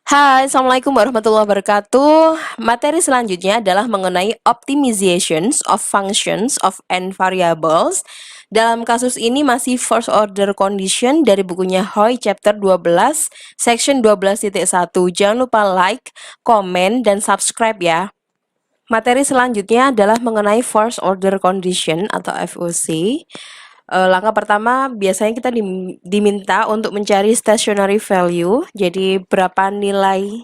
Hai, Assalamualaikum warahmatullahi wabarakatuh. Materi selanjutnya adalah mengenai optimizations of functions of n variables. Dalam kasus ini masih first order condition dari bukunya Hoy chapter 12, section 12.1. Jangan lupa like, komen, dan subscribe ya. Materi selanjutnya adalah mengenai first order condition atau FOC. Langkah pertama biasanya kita diminta untuk mencari stationary value. Jadi berapa nilai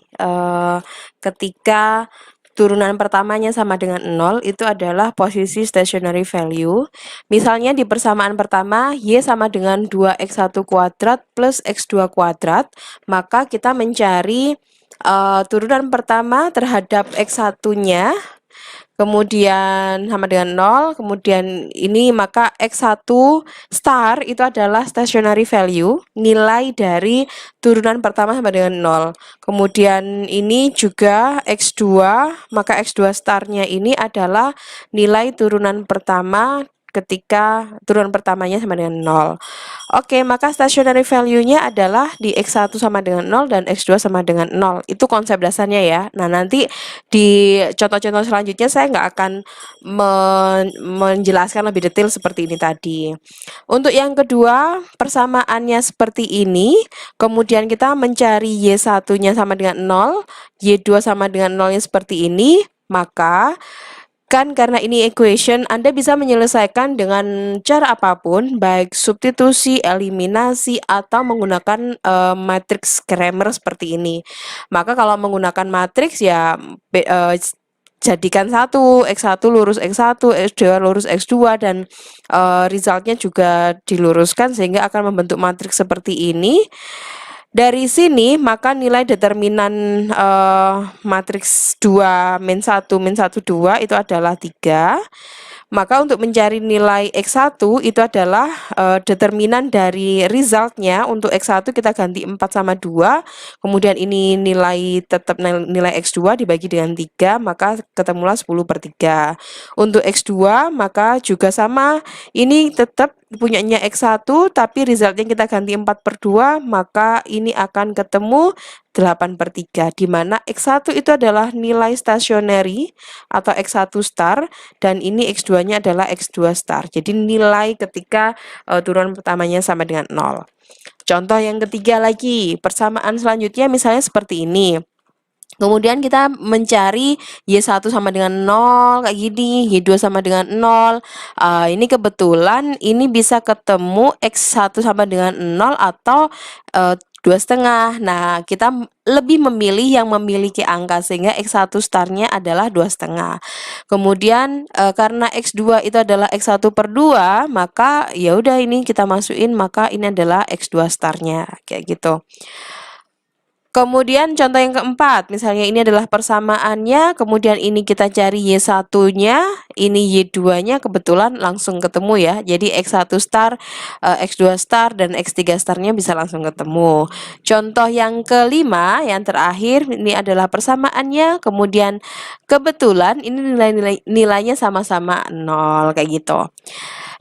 ketika turunan pertamanya sama dengan 0 itu adalah posisi stationary value. Misalnya di persamaan pertama Y sama dengan 2x1 kuadrat plus x2 kuadrat, maka kita mencari turunan pertama terhadap x1-nya, kemudian sama dengan 0, kemudian ini maka x1 star itu adalah stationary value, nilai dari turunan pertama sama dengan 0. Kemudian ini juga x2, maka x2 starnya ini adalah nilai turunan pertama ketika turunan pertamanya sama dengan 0. Oke, maka stationary value-nya adalah di x1 sama dengan 0 dan x2 sama dengan 0. Itu konsep dasarnya ya. Nah, nanti di contoh-contoh selanjutnya saya nggak akan menjelaskan lebih detail seperti ini tadi. Untuk yang kedua, persamaannya seperti ini. Kemudian kita mencari Y1-nya sama dengan 0, Y2 sama dengan 0-nya seperti ini. Maka kan karena ini equation, Anda bisa menyelesaikan dengan cara apapun, baik substitusi, eliminasi, atau menggunakan matriks Cramer seperti ini. Maka kalau menggunakan matriks ya jadikan satu, X1 lurus X1, X2 lurus X2, dan resultnya juga diluruskan sehingga akan membentuk matriks seperti ini. Dari sini maka nilai determinan matriks 2 min 1 min 1 2 itu adalah 3. Maka untuk mencari nilai X1 itu adalah determinan dari resultnya. Untuk X1 kita ganti 4 sama 2. Kemudian ini nilai tetap nilai X2 dibagi dengan 3, maka ketemulah 10/3. Untuk X2 maka juga sama, ini tetap punyanya X1 tapi resultnya kita ganti 4/2, maka ini akan ketemu 8/3, di mana X1 itu adalah nilai stationary atau X1 star dan ini X2-nya adalah X2 star. Jadi nilai ketika turunan pertamanya sama dengan 0. Contoh yang ketiga lagi, persamaan selanjutnya misalnya seperti ini. Kemudian kita mencari Y1 sama dengan 0 kayak gini, Y2 sama dengan 0. Ini kebetulan ini bisa ketemu X1 sama dengan 0 atau 2,5. Nah, kita lebih memilih yang memiliki angka sehingga X1 starnya adalah 2,5. Kemudian karena X2 itu adalah X1/2, maka ya udah ini kita masukin, maka ini adalah X2 starnya kayak gitu. Kemudian contoh yang keempat, misalnya ini adalah persamaannya, kemudian ini kita cari Y1-nya, ini Y2-nya kebetulan langsung ketemu ya. Jadi X1 star, X2 star, dan X3 starnya bisa langsung ketemu. Contoh yang kelima, yang terakhir, ini adalah persamaannya, kemudian kebetulan ini nilainya sama-sama 0, kayak gitu.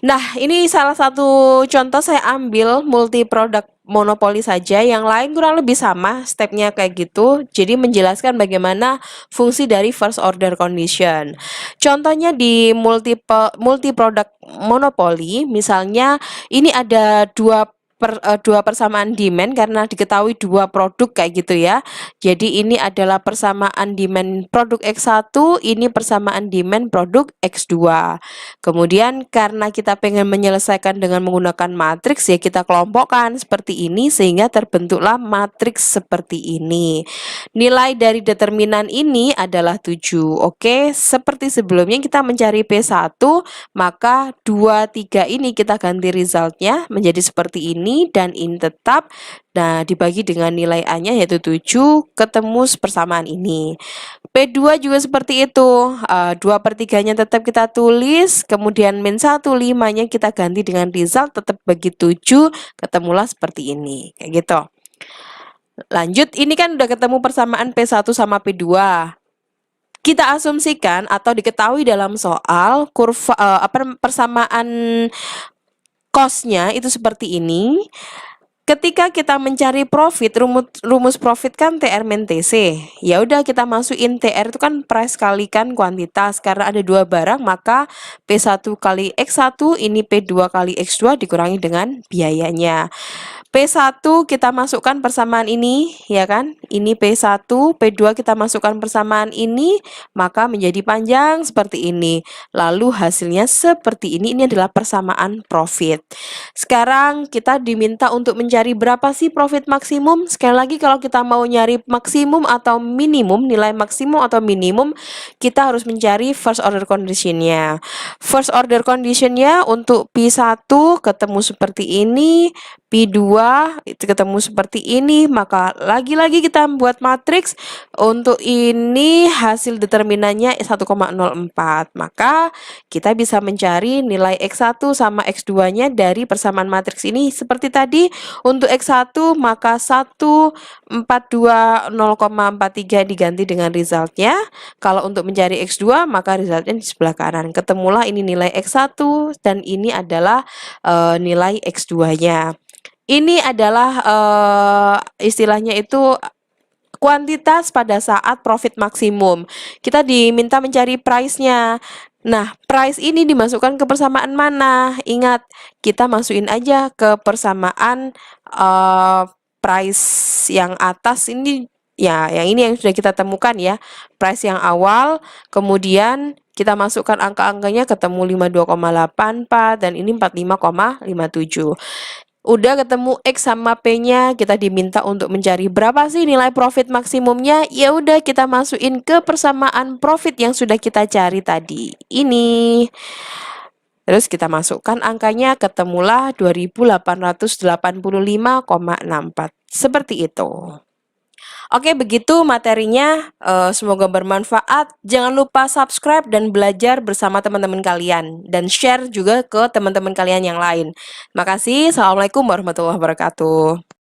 Nah, ini salah satu contoh saya ambil multi produk monopoli saja, yang lain kurang lebih sama stepnya kayak gitu. Jadi menjelaskan bagaimana fungsi dari first order condition. Contohnya di multi produk monopoli, misalnya ini ada dua persamaan demand karena diketahui dua produk kayak gitu ya. Jadi ini adalah persamaan demand produk X1, ini persamaan demand produk X2. Kemudian karena kita pengen menyelesaikan dengan menggunakan matriks ya kita kelompokkan seperti ini sehingga terbentuklah matriks seperti ini. Nilai dari determinan ini adalah 7. Oke, seperti sebelumnya kita mencari P1, maka 2, 3 ini kita ganti resultnya menjadi seperti ini dan ini tetap. Nah, dibagi dengan nilai A-nya yaitu 7, ketemu persamaan ini. P2 juga seperti itu, 2/3-nya tetap kita tulis, kemudian min 1, 5-nya kita ganti dengan result, tetap bagi 7, ketemulah seperti ini, kayak gitu. Lanjut, ini kan udah ketemu persamaan P1 sama P2. Kita asumsikan atau diketahui dalam soal kurva persamaan cost-nya itu seperti ini. Ketika kita mencari profit, rumus profit kan TR min TC. Ya udah kita masukin TR itu kan price kalikan kuantitas. Karena ada dua barang, maka P1 kali X1 ini P2 kali X2 dikurangi dengan biayanya. P1 kita masukkan persamaan ini, ya kan? Ini P1, P2 kita masukkan persamaan ini, maka menjadi panjang seperti ini. Lalu hasilnya seperti ini adalah persamaan profit. Sekarang kita diminta untuk mencari berapa sih profit maksimum? Sekali lagi kalau kita mau nyari maksimum atau minimum, nilai maksimum atau minimum, kita harus mencari first order condition-nya. First order condition-nya untuk P1 ketemu seperti ini, P2 itu ketemu seperti ini, maka lagi-lagi kita buat matriks. Untuk ini hasil determinannya 1,04. Maka kita bisa mencari nilai X1 sama X2-nya dari persamaan matriks ini seperti tadi. Untuk X1 maka 142 0,43 diganti dengan resultnya. Kalau untuk mencari X2 maka resultnya di sebelah kanan. Ketemulah ini nilai X1 dan ini adalah nilai X2-nya. Ini adalah istilahnya itu kuantitas pada saat profit maksimum. Kita diminta mencari price-nya. Nah, price ini dimasukkan ke persamaan mana? Ingat, kita masukin aja ke persamaan price yang atas ini. Ya, yang ini yang sudah kita temukan ya. Price yang awal, kemudian kita masukkan angka-angkanya ketemu 52,84 dan ini 45,57. Udah ketemu X sama P-nya, kita diminta untuk mencari berapa sih nilai profit maksimumnya. Ya udah kita masukin ke persamaan profit yang sudah kita cari tadi. Ini. Terus kita masukkan angkanya, ketemulah 2885,64. Seperti itu. Oke, begitu materinya. Semoga bermanfaat. Jangan lupa subscribe dan belajar bersama teman-teman kalian. Dan share juga ke teman-teman kalian yang lain. Makasih. Assalamualaikum warahmatullahi wabarakatuh.